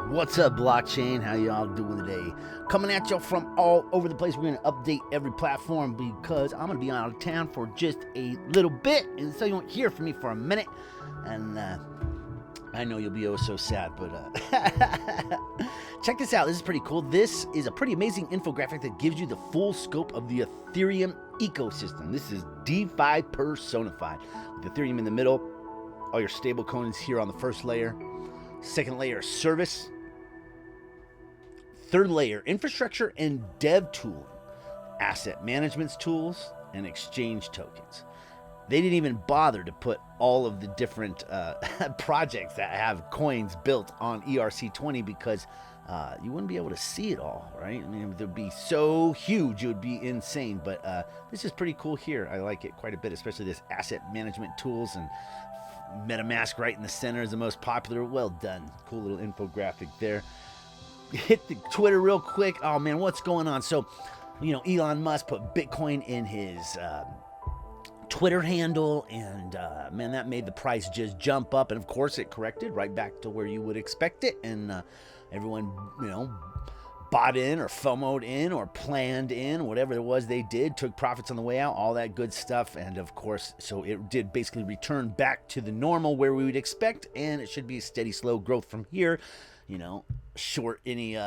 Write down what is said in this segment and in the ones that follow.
What's up, blockchain? How y'all doing today? Coming at y'all from all over the place. We're going to update every platform because I'm going to be out of town for just a little bit, and so you won't hear from me for a minute. And I know you'll be oh so sad, but check this out. This is pretty cool. This is a pretty amazing infographic that gives you the full scope of the Ethereum ecosystem. This is DeFi personified. With Ethereum in the middle, all your stable coins here on the first layer. Second layer, service. Third layer, infrastructure and dev tooling, asset management tools, and exchange tokens. They didn't even bother to put all of the different projects that have coins built on ERC20 because you wouldn't be able to see it all, right? I mean, it would be so huge, it would be insane. But this is pretty cool here. I like it quite a bit, especially this asset management tools, and MetaMask right in the center is the most popular. Well done. Cool little infographic there. Hit the Twitter real quick. Oh man, what's going on? So, Elon Musk put Bitcoin in his Twitter handle, and man, that made the price just jump up. And of course, it corrected right back to where you would expect it. And everyone, bought in or FOMO'd in or planned in, whatever it was they did, took profits on the way out, all that good stuff. And of course, so it did basically return back to the normal where we would expect, and it should be a steady, slow growth from here. Short any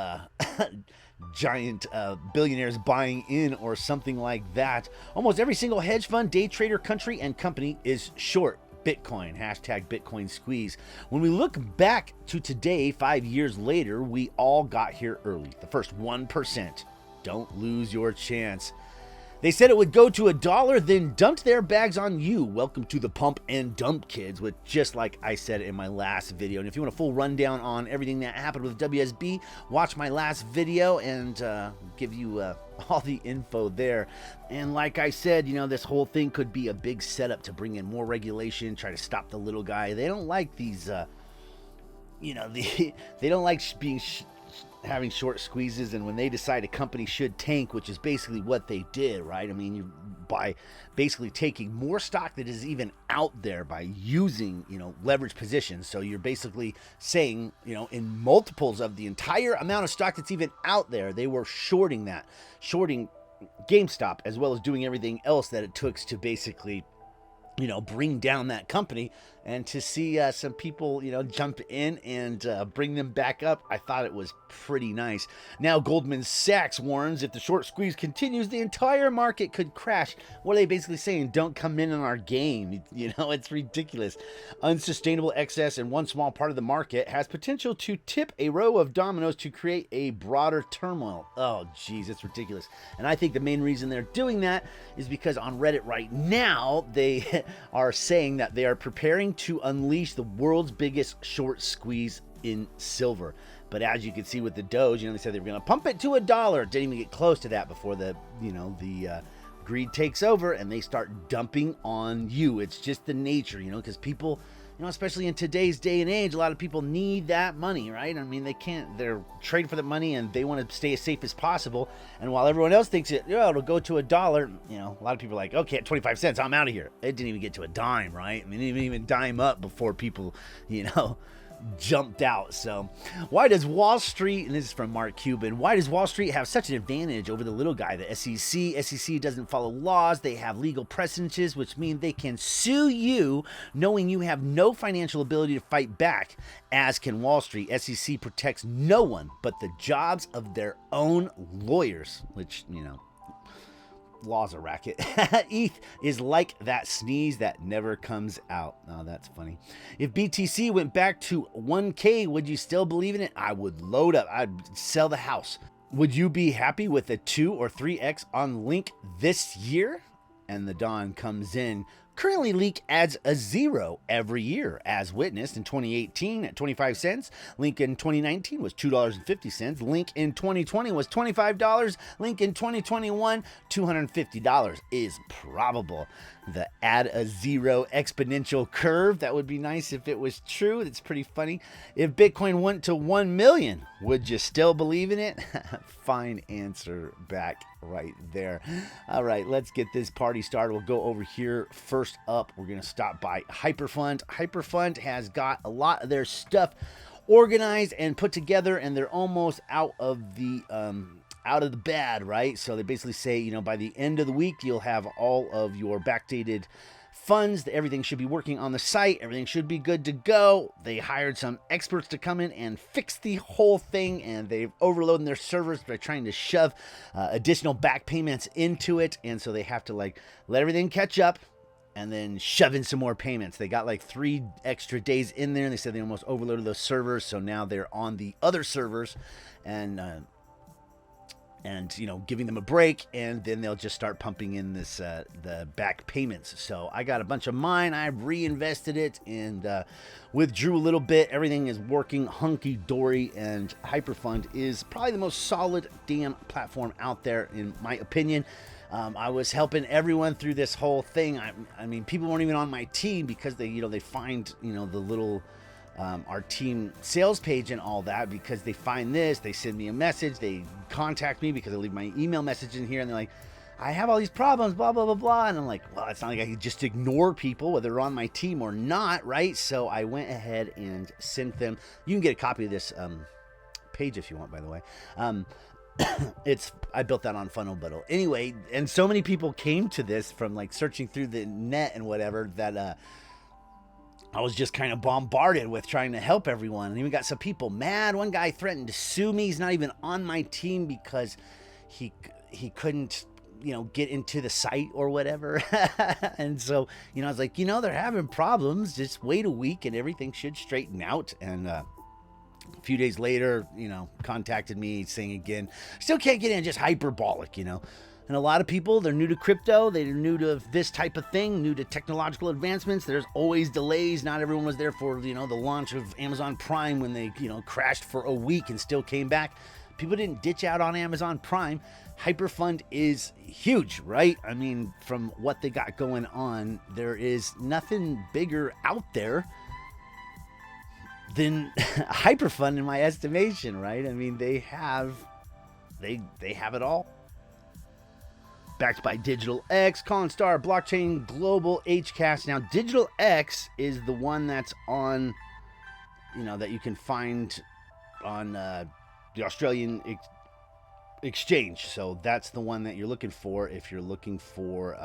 giant billionaires buying in or something like that. Almost every single hedge fund, day trader, country, and company is short Bitcoin. Hashtag Bitcoin squeeze. When we look back to today, 5 years later, we all got here early. The first 1%. Don't lose your chance. They said it would go to $1, then dumped their bags on you. Welcome to the pump and dump, kids, with just like I said in my last video. And if you want a full rundown on everything that happened with WSB, watch my last video and give you all the info there. And like I said, this whole thing could be a big setup to bring in more regulation, try to stop the little guy. They don't like these, they don't like having short squeezes, and when they decide a company should tank, which is basically what they did, right? I mean, by basically taking more stock that is even out there by using, leverage positions. So you're basically saying, in multiples of the entire amount of stock that's even out there, they were shorting GameStop, as well as doing everything else that it took to basically bring down that company. And to see some people, jump in and bring them back up, I thought it was pretty nice. Now, Goldman Sachs warns if the short squeeze continues, the entire market could crash. What are they basically saying? Don't come in on our game. It's ridiculous. Unsustainable excess in one small part of the market has potential to tip a row of dominoes to create a broader turmoil. Oh, geez, it's ridiculous. And I think the main reason they're doing that is because on Reddit right now, they are saying that they are preparing to unleash the world's biggest short squeeze in silver. But as you can see with the Doge, they said they were going to pump it to $1. Didn't even get close to that before the greed takes over and they start dumping on you. It's just the nature, because people, especially in today's day and age, a lot of people need that money, right? I mean, they're trading for the money and they want to stay as safe as possible. And while everyone else thinks it'll go to $1, a lot of people are like, okay, at 25 cents, I'm out of here. It didn't even get to a dime, right? I mean, it didn't even dime up before people, jumped out. So why does Wall Street, and this is from Mark Cuban, why does Wall Street have such an advantage over the little guy? The SEC doesn't follow laws. They have legal precedents, which mean they can sue you knowing you have no financial ability to fight back, as can Wall Street. SEC protects no one but the jobs of their own lawyers, which, law's a racket. ETH is like that sneeze that never comes out. Oh, that's funny. If BTC went back to 1K, would you still believe in it? I would load up. I'd sell the house. Would you be happy with a 2 or 3x on Link this year? And the Dawn comes in. Currently, Link adds a 0 every year, as witnessed in 2018 at 25 cents. Link in 2019 was $2.50. Link in 2020 was $25. Link in 2021, $250 is probable. The add a 0 exponential curve, that would be nice if it was true. It's pretty funny. If Bitcoin went to 1 million, would you still believe in it? Fine answer back right there. All right, let's get this party started. We'll go over here. First up, we're going to stop by HyperFund. HyperFund has got a lot of their stuff organized and put together, and they're almost out of the bad, right? So they basically say, you know, by the end of the week, you'll have all of your backdated funds. Everything should be working on the site. Everything should be good to go. They hired some experts to come in and fix the whole thing, and they've overloaded their servers by trying to shove additional back payments into it, and so they have to like let everything catch up and then shove in some more payments. They got like 3 extra days in there, and they said they almost overloaded those servers, so now they're on the other servers, and you know, giving them a break, and then they'll just start pumping in this the back payments. So I got a bunch of mine. I reinvested it and withdrew a little bit. Everything is working hunky-dory, and HyperFund is probably the most solid damn platform out there, in my opinion. I was helping everyone through this whole thing. I mean, people weren't even on my team because they find, you know, the little our team sales page and all that, because they find this, they send me a message, they contact me because I leave my email message in here, and they're like, I have all these problems, blah, blah, blah, blah. And I'm like, well, it's not like I can just ignore people, whether they're on my team or not, right? So I went ahead and sent them. You can get a copy of this page if you want, by the way. I built that on Funnel. Anyway, and so many people came to this from like searching through the net and whatever, that I was just kind of bombarded with trying to help everyone. And even got some people mad. One guy threatened to sue me. He's not even on my team because he couldn't, you know, get into the site or whatever. And so, you know, I was like, you know, they're having problems. Just wait a week and everything should straighten out. And a few days later, you know, contacted me saying again, still can't get in, just hyperbolic, you know. And a lot of people, they're new to crypto, they're new to this type of thing, new to technological advancements. There's always delays. Not everyone was there for, you know, the launch of Amazon Prime when they, you know, crashed for a week and still came back. People didn't ditch out on Amazon Prime. HyperFund is huge, right? I mean, from what they got going on, there is nothing bigger out there than HyperFund in my estimation, right? I mean, they have it all. Backed by DigitalX, Constar, Blockchain, Global, HCAS. Now, DigitalX is the one that's on, you know, that you can find on the Australian exchange. So that's the one that you're looking for if you're looking for,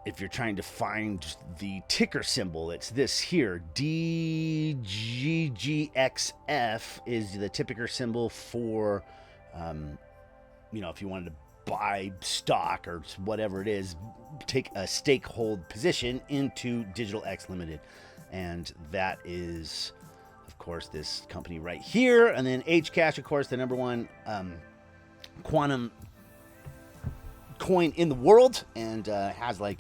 if you're trying to find the ticker symbol. It's this here, DGGXF is the ticker symbol for, you know, if you wanted to buy stock or whatever it is, take a stakehold position into DigitalX Limited. And that is, of course, this company right here. And then HCash, of course, the number one quantum coin in the world, and has like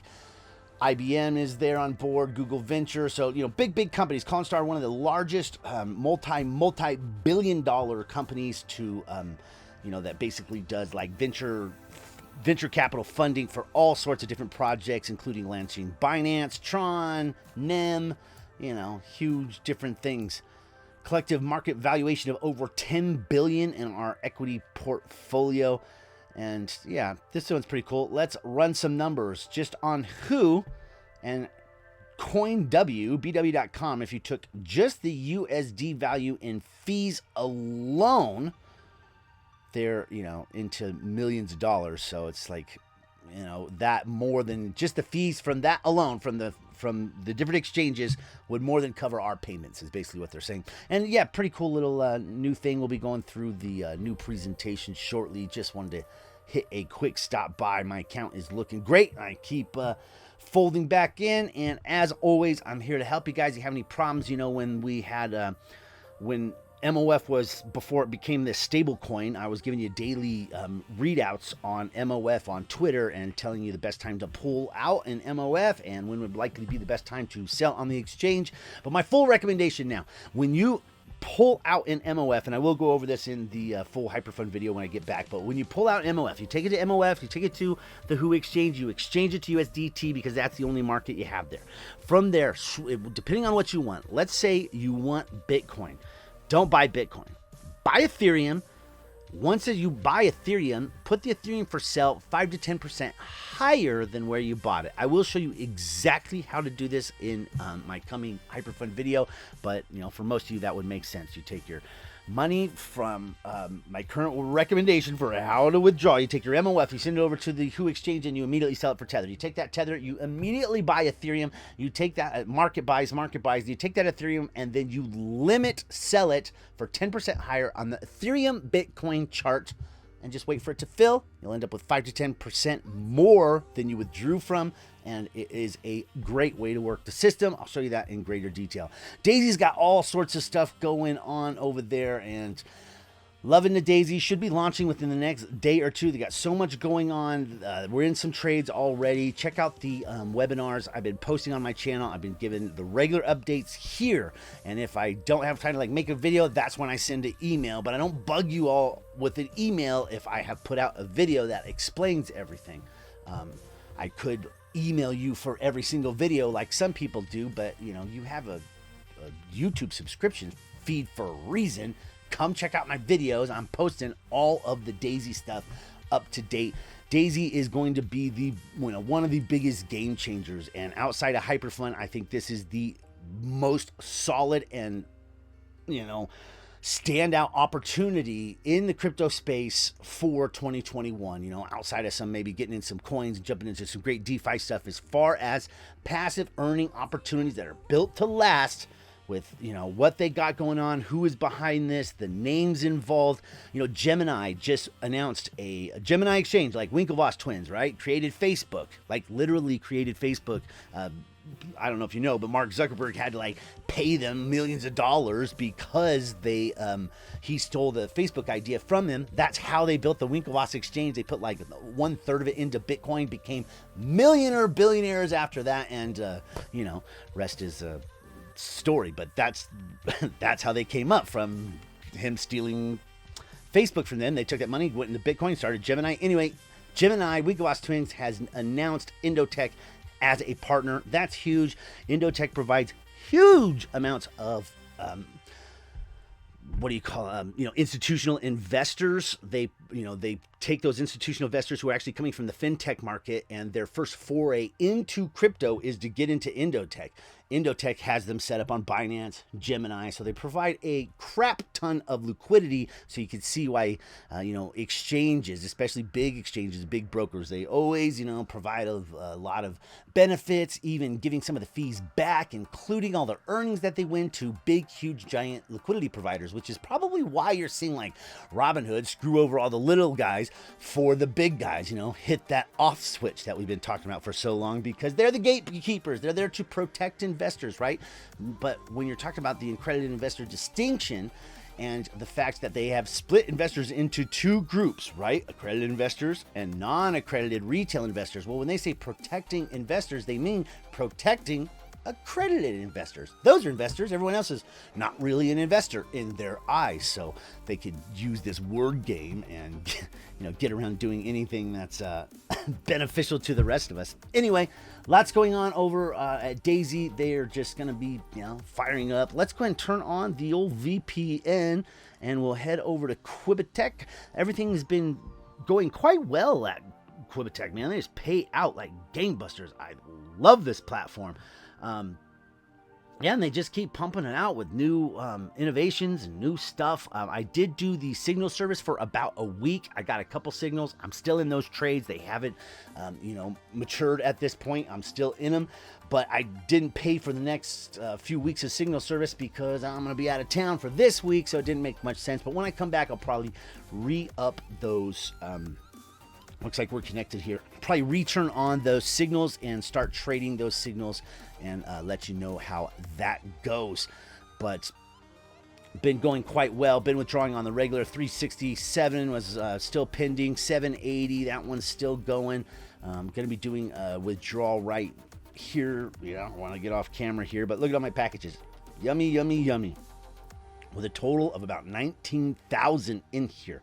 IBM is there on board, Google Venture. So, you know, big companies. Constar, one of the largest multi-billion dollar companies to, you know, that basically does like venture capital funding for all sorts of different projects, including launching Binance, Tron, NEM, you know, huge different things. Collective market valuation of over $10 billion in our equity portfolio. And yeah, this one's pretty cool. Let's run some numbers just on who and BW.com. If you took just the USD value in fees alone, they're, you know, into millions of dollars. So it's like, you know, that more than just the fees from that alone, from the different exchanges, would more than cover our payments, is basically what they're saying. And yeah, pretty cool little new thing. We'll be going through the new presentation shortly. Just wanted to hit a quick stop by. My account is looking great. I keep folding back in, and as always, I'm here to help you guys. If you have any problems, you know, when we had when MOF was, before it became this stable coin, I was giving you daily readouts on MOF on Twitter and telling you the best time to pull out in MOF and when would likely be the best time to sell on the exchange. But my full recommendation now, when you pull out in MOF, and I will go over this in the full HyperFund video when I get back, but when you pull out MOF, you take it to MOF, you take it to the WHO exchange, you exchange it to USDT because that's the only market you have there. From there, depending on what you want, let's say you want Bitcoin. Don't buy Bitcoin. Buy Ethereum. Once you buy Ethereum, put the Ethereum for sale 5 to 10% higher than where you bought it. I will show you exactly how to do this in my coming HyperFund video, but for most of you that would make sense. You take your money from my current recommendation for how to withdraw. You take your MOF, you send it over to the Who exchange, and you immediately sell it for Tether. You take that Tether, you immediately buy Ethereum. You take that market buys. You take that Ethereum, and then you limit sell it for 10% higher on the Ethereum Bitcoin chart, and just wait for it to fill. You'll end up with 5 to 10% more than you withdrew from, and it is a great way to work the system. I'll show you that in greater detail. Daisy's got all sorts of stuff going on over there, and loving the Daisy. Should be launching within the next day or two. They got so much going on. We're in some trades already. Check out the webinars I've been posting on my channel. I've been giving the regular updates here, and if I don't have time to make a video, that's when I send an email. But I don't bug you all with an email if I have put out a video that explains everything. I could email you for every single video like some people do, but you have a YouTube subscription feed for a reason. Come check out my videos. I'm posting all of the Daisy stuff up to date. Daisy is going to be the one of the biggest game changers, and outside of HyperFund, I think this is the most solid and standout opportunity in the crypto space for 2021. Outside of some maybe getting in some coins and jumping into some great DeFi stuff, as far as passive earning opportunities that are built to last, with what they got going on, who is behind this, the names involved. Gemini just announced a Gemini exchange, like Winklevoss twins, right? Created Facebook, literally created Facebook. I don't know if you know, but Mark Zuckerberg had to pay them millions of dollars because he stole the Facebook idea from them. That's how they built the Winklevoss exchange. They put 1/3 of it into Bitcoin, became billionaires after that, and rest is story. But that's how they came up from him stealing Facebook from them. They took that money, went into Bitcoin, started Gemini. Anyway, Gemini, Winklevoss twins, has announced EndoTech as a partner. That's huge. EndoTech provides huge amounts of institutional investors. They take those institutional investors who are actually coming from the fintech market, and their first foray into crypto is to get into EndoTech. EndoTech has them set up on Binance, Gemini, so they provide a crap ton of liquidity. So you can see why, exchanges, especially big exchanges, big brokers, they always, provide a lot of benefits, even giving some of the fees back, including all the earnings that they win to big, huge, giant liquidity providers, which is probably why you're seeing Robinhood screw over all the little guys for the big guys, hit that off switch that we've been talking about for so long, because they're the gatekeepers. They're there to protect investors, right? But when you're talking about the accredited investor distinction and the fact that they have split investors into two groups, right? Accredited investors and non-accredited retail investors. Well, when they say protecting investors, they mean protecting accredited investors. Those are investors. Everyone else is not really an investor in their eyes. So they could use this word game and get around doing anything that's beneficial to the rest of us. Anyway, lots going on over at Daisy. They're just going to be firing up. Let's go ahead and turn on the old VPN, and we'll head over to QubitTech. Everything has been going quite well at QubitTech, man. They just pay out like gangbusters. I love this platform. And they just keep pumping it out with new innovations and new stuff. I did do the signal service for about a week. I got a couple signals. I'm still in those trades. They haven't, matured at this point. I'm still in them, but I didn't pay for the next few weeks of signal service because I'm going to be out of town for this week, so it didn't make much sense. But when I come back, I'll probably re-up those. Looks like we're connected here. Probably return on those signals and start trading those signals and let you know how that goes. But been going quite well. Been withdrawing on the regular. 367 was still pending. 780, that one's still going. Going to be doing a withdrawal right here. I want to get off camera here, but look at all my packages. Yummy, yummy, yummy. With a total of about 19,000 in here.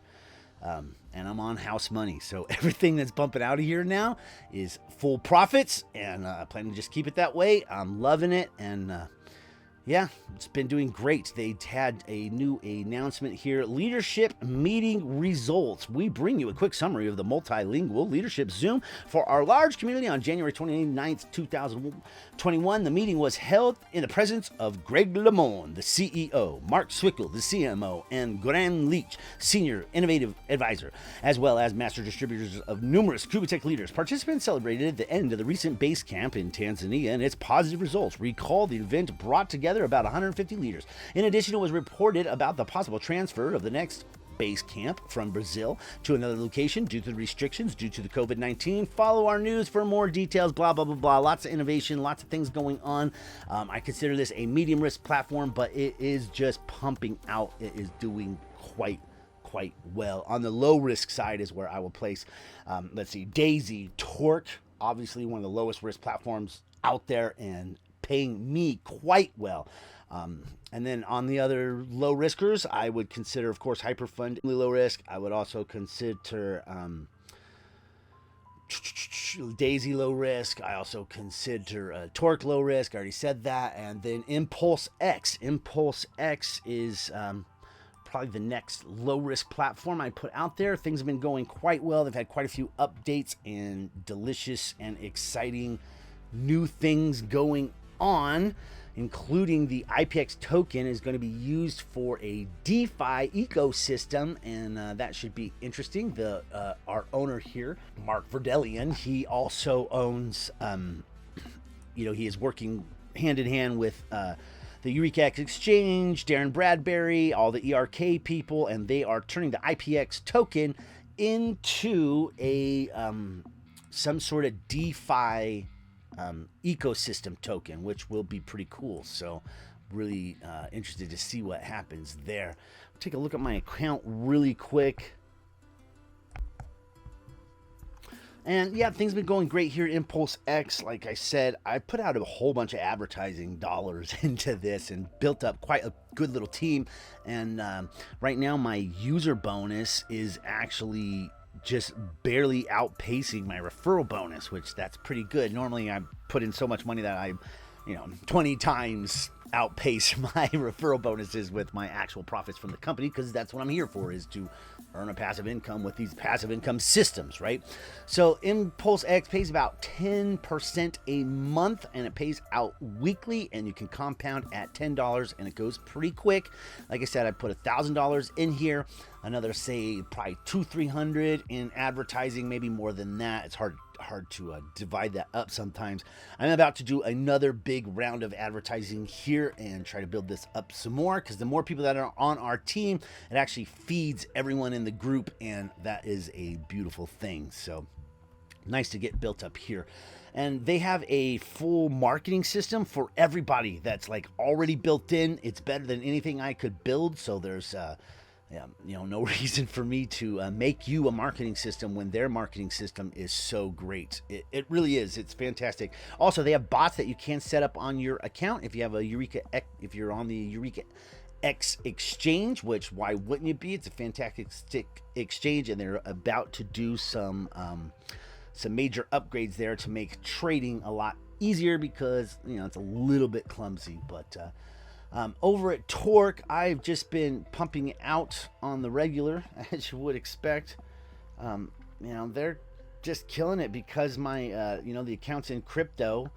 And I'm on house money, so everything that's bumping out of here now is full profits, and I plan to just keep it that way. I'm loving it, and Yeah, it's been doing great. They had a new announcement here. Leadership meeting results. We bring you a quick summary of the multilingual leadership Zoom for our large community on January 29th, 2021. The meeting was held in the presence of Greg LeMond, the CEO, Mark Swickel, the CMO, and Graham Leach, Senior Innovative Advisor, as well as master distributors of numerous QubitTech leaders. Participants celebrated the end of the recent base camp in Tanzania and its positive results. Recall the event brought together about 150 leaders. In addition, it was reported about the possible transfer of the next base camp from Brazil to another location due to the restrictions due to the COVID-19. Follow our news for more details, blah, blah, blah, blah. Lots of innovation, lots of things going on. I consider this a medium risk platform, but it is just pumping out. It is doing quite well. On the low risk side is where I will place, let's see, Daisy, Torque, obviously one of the lowest risk platforms out there and paying me quite well. And then on the other low riskers, I would consider, of course, HyperFund low risk. I would also consider Daisy low risk. I also consider Torque low risk. I already said that. And then ImpulsX. ImpulsX is probably the next low risk platform I put out there. Things have been going quite well. They've had quite a few updates and delicious and exciting new things going on, including the IPX token is going to be used for a DeFi ecosystem, and that should be interesting. Our owner here, Mark Verdelian, he also owns, he is working hand in hand with the Eureka X Exchange, Darren Bradbury, all the ERK people, and they are turning the IPX token into a some sort of DeFi ecosystem token, which will be pretty cool. So really interested to see what happens there. Take a look at my account really quick. And yeah, things have been going great here at ImpulsX. Like I said, I put out a whole bunch of advertising dollars into this and built up quite a good little team. And right now my user bonus is actually just barely outpacing my referral bonus, which that's pretty good. Normally I put in so much money that I 20 times outpace my referral bonuses with my actual profits from the company, because that's what I'm here for, is to earn a passive income with these passive income systems, right? So ImpulsX pays about 10% a month, and it pays out weekly, and you can compound at $10, and it goes pretty quick. Like I said, I put $1,000 in here, another, say, probably $200-300 in advertising, maybe more than that. It's hard to divide that up sometimes. I'm about to do another big round of advertising here and try to build this up some more, because the more people that are on our team, it actually feeds everyone in the group, and that is a beautiful thing. So nice to get built up here. And they have a full marketing system for everybody that's like already built in. It's better than anything I could build. So there's no reason for me to make you a marketing system when their marketing system is so great. It really is. It's fantastic. Also, they have bots that you can set up on your account if you have if you're on the Eureka X Exchange, which why wouldn't you be? It's a fantastic exchange, and they're about to do some major upgrades there to make trading a lot easier, because it's a little bit clumsy, but over at Torque, I've just been pumping out on the regular, as you would expect. They're just killing it, because my, the account's in crypto.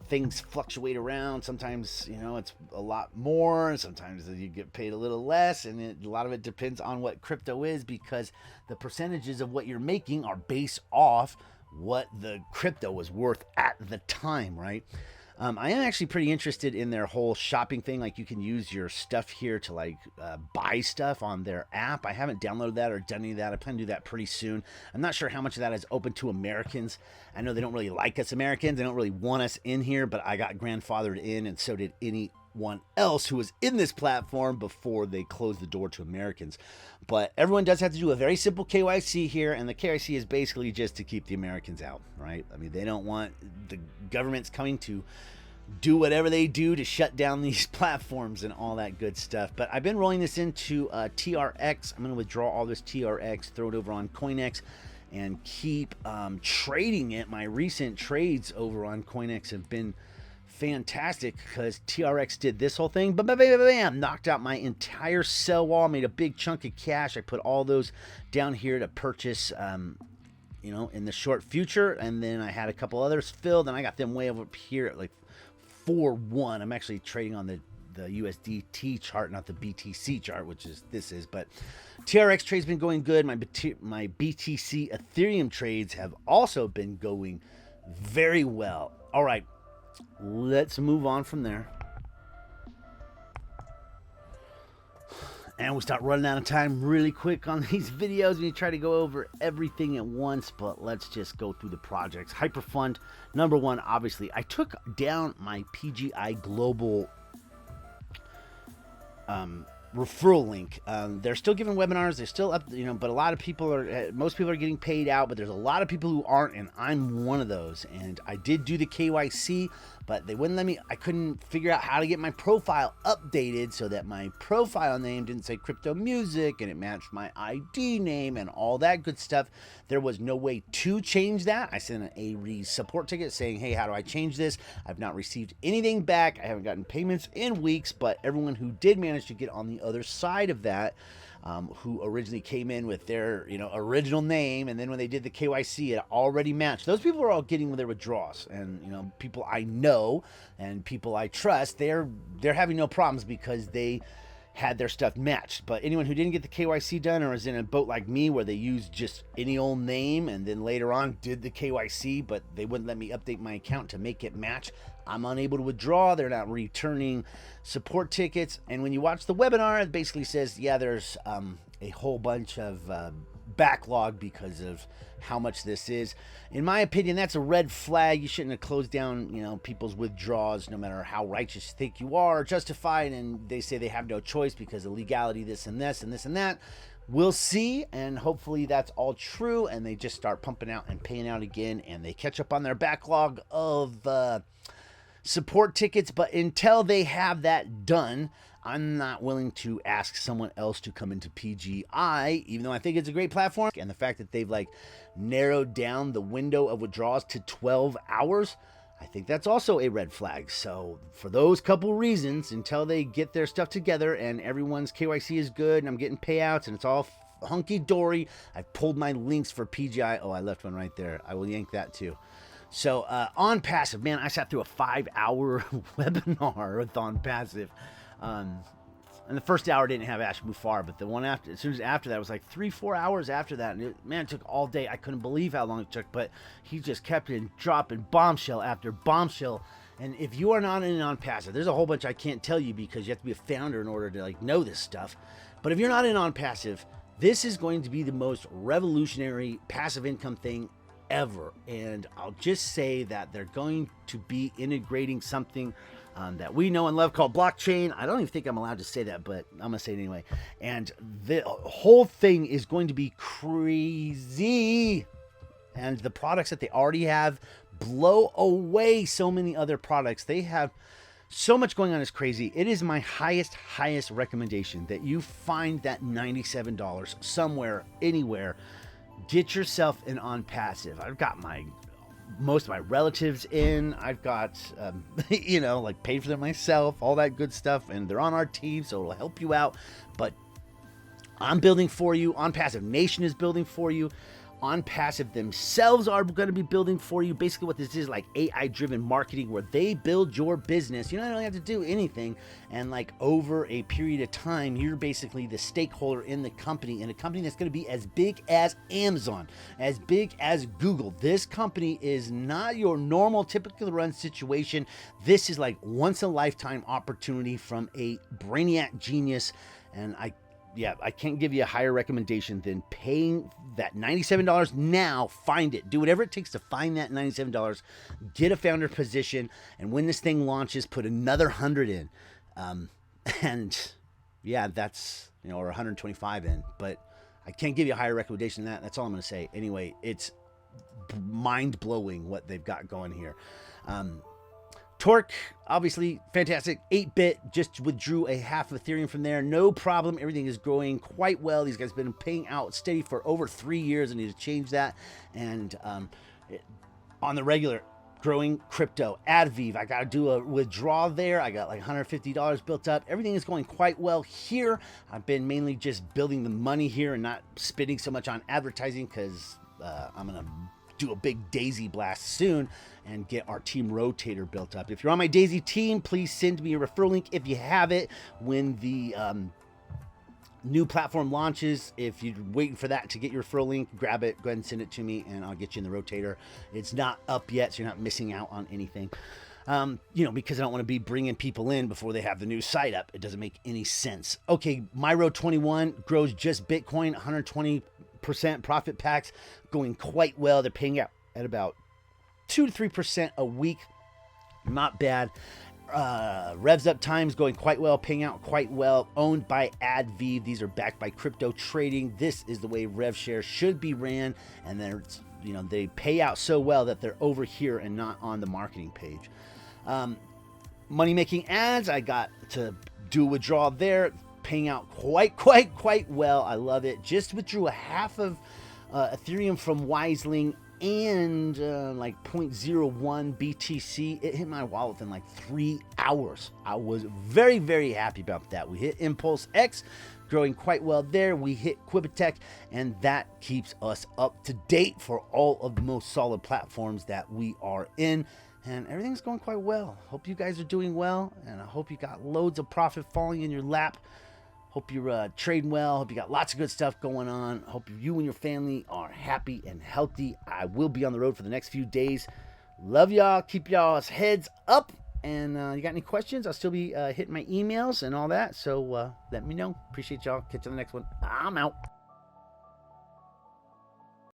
Things fluctuate around. Sometimes, it's a lot more. Sometimes you get paid a little less. And a lot of it depends on what crypto is, because the percentages of what you're making are based off what the crypto was worth at the time, right? I am actually pretty interested in their whole shopping thing. Like, you can use your stuff here to buy stuff on their app. I haven't downloaded that or done any of that. I plan to do that pretty soon. I'm not sure how much of that is open to Americans. I know they don't really like us Americans. They don't really want us in here, but I got grandfathered in, and so did anyone else who was in this platform before they closed the door to Americans. But everyone does have to do a very simple KYC here, and the KYC is basically just to keep the Americans out, right? I mean, they don't want the government's coming to do whatever they do to shut down these platforms and all that good stuff. But I've been rolling this into TRX. I'm going to withdraw all this TRX, throw it over on CoinEx, and keep trading it. My recent trades over on CoinEx have been fantastic because TRX did this whole thing, but bam, knocked out my entire sell wall, made a big chunk of cash. I put all those down here to purchase, you know, in the short future, and then I had a couple others filled, and I got them way over here at like 4-1. I'm actually trading on the USDT chart, not the BTC chart, which is but TRX trades been going good. My BTC Ethereum trades have also been going very well. All right, let's move on from there. And we start running out of time really quick on these videos when you try to go over everything at once, but let's just go through the projects. HyperFund, number one, obviously. I took down my PGI Global referral link. They're still giving webinars. They're still up, you know, but a lot of people are, most people are getting paid out, but there's a lot of people who aren't, and I'm one of those. And I did do the KYC, but they wouldn't let me. I couldn't figure out how to get my profile updated so that my profile name didn't say crypto music and it matched my ID name and all that good stuff. There was no way to change that. I sent a support ticket saying, hey, how do I change this? I've not received anything back. I haven't gotten payments in weeks, but everyone who did manage to get on the other side of that, who originally came in with their, you know, original name, and then when they did the KYC, it already matched. Those people are all getting their withdrawals, and you know, people I know and people I trust, they're having no problems because they had their stuff matched. But anyone who didn't get the KYC done or is in a boat like me where they used just any old name and then later on did the KYC, but they wouldn't let me update my account to make it match, I'm unable to withdraw. They're not returning support tickets. And when you watch the webinar, it basically says, yeah, there's a whole bunch of backlog because of how much this is. In my opinion, that's a red flag. You shouldn't have closed down, you know, people's withdrawals, no matter how righteous you think you are, justified. And they say they have no choice because of legality, this and this and this and that. We'll see, and hopefully that's all true, and they just start pumping out and paying out again, and they catch up on their backlog of support tickets. But until they have that done, I'm not willing to ask someone else to come into PGI, even though I think it's a great platform. And the fact that they've like narrowed down the window of withdrawals to 12 hours, I think that's also a red flag. So for those couple reasons, until they get their stuff together and everyone's KYC is good and I'm getting payouts and it's all hunky-dory, I pulled my links for PGI. Oh, I left one right there. I will yank that too. So on Passive, man, I sat through a 5-hour webinar with On Passive. And the first hour didn't have Ash Mufareh, but the one after, as soon as after that, it was like 3-4 hours after that. And it took all day. I couldn't believe how long it took, but he just kept it dropping bombshell after bombshell. And if you are not in On Passive, there's a whole bunch I can't tell you because you have to be a founder in order to like know this stuff. But if you're not in On Passive, this is going to be the most revolutionary passive income thing ever. And I'll just say that they're going to be integrating something that we know and love called blockchain. I don't even think I'm allowed to say that, but I'm gonna say it anyway. And the whole thing is going to be crazy. And the products that they already have blow away so many other products. They have so much going on. Is crazy. It is my highest recommendation that you find that $97 somewhere, anywhere. Get yourself an On Passive. I've got most of my relatives in. I've got, you know, like paid for them myself, all that good stuff. And they're on our team, so it'll help you out. But I'm building for you. On Passive Nation is building for you. On Passive themselves are going to be building for you. Basically what this is, like AI-driven marketing where they build your business. You don't really have to do anything. And like over a period of time, you're basically the stakeholder in the company, in a company that's going to be as big as Amazon, as big as Google. This company is not your normal, typical run situation. This is like once in a lifetime opportunity from a brainiac genius. And I can't give you a higher recommendation than paying that $97 now. Find it. Do whatever it takes to find that $97. Get a founder position. And when this thing launches, put another 100 in. And yeah, that's, you know, or 125 in. But I can't give you a higher recommendation than that. That's all I'm going to say. Anyway, it's mind-blowing what they've got going here. Torque, obviously fantastic. 8-bit, just withdrew a half of Ethereum from there. No problem. Everything is growing quite well. These guys have been paying out steady for over 3 years. I need to change that. And on the regular, growing crypto. Adviv, I got to do a withdrawal there. I got like $150 built up. Everything is going quite well here. I've been mainly just building the money here and not spending so much on advertising because I'm going to do a big Daisy blast soon and get our team rotator built up. If you're on my Daisy team, please send me a referral link if you have it when the new platform launches. If you're waiting for that to get your referral link, grab it, go ahead and send it to me, and I'll get you in the rotator. It's not up yet, so you're not missing out on anything. Because I don't want to be bringing people in before they have the new site up. It doesn't make any sense. Okay, MyRoad21 grows just Bitcoin, 120% profit packs, going quite well. They're paying out at about 2 to 3% a week. Not bad. Revs up times going quite well, paying out quite well, owned by Adviv. These are backed by crypto trading. This is the way rev share should be ran, and then they pay out so well that they're over here and not on the marketing page. Money making ads, I got to do a withdrawal there, paying out quite well. I love it. Just withdrew a half of Ethereum from Wiseling and like 0.01 BTC. It hit my wallet within like 3 hours. I was very happy about that. We hit ImpulsX, growing quite well there. We hit QubitTech, and that keeps us up to date for all of the most solid platforms that we are in. And everything's going quite well. Hope you guys are doing well, and I hope you got loads of profit falling in your lap. Hope you're trading well. Hope you got lots of good stuff going on. Hope you and your family are happy and healthy. I will be on the road for the next few days. Love y'all. Keep y'all's heads up. And you got any questions? I'll still be hitting my emails and all that. So let me know. Appreciate y'all. Catch you on the next one. I'm out.